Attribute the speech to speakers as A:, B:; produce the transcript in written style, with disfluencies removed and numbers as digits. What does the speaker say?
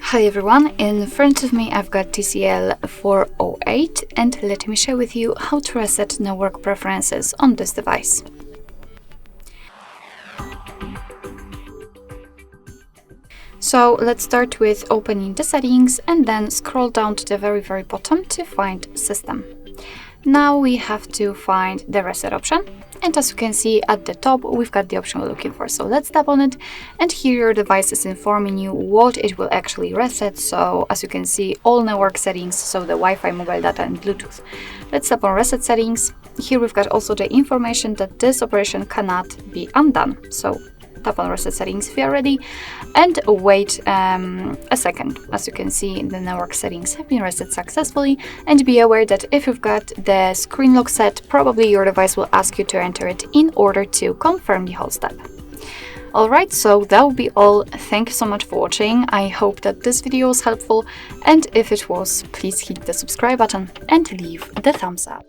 A: Hi everyone, in front of me I've got TCL 408 and let me share with you how to reset network preferences on this device. So let's start with opening the settings and then scroll down to the very bottom to find system. Now we have to find the reset option, and as you can see at the top we've got the option we're looking for. So let's tap on it, and here your device is informing you what it will actually reset. So as you can see, all network settings, so the Wi-Fi, mobile data and Bluetooth. Let's tap on reset settings. Here we've got also the information that this operation cannot be undone. So tap on reset settings if you are ready and wait a second. As you can see, the network settings have been reset successfully, and be aware that if you've got the screen lock set, probably your device will ask you to enter it in order to confirm the whole step. Alright, so that will be all. Thank you so much for watching. I hope that this video was helpful, and if it was, please hit the subscribe button and leave the thumbs up.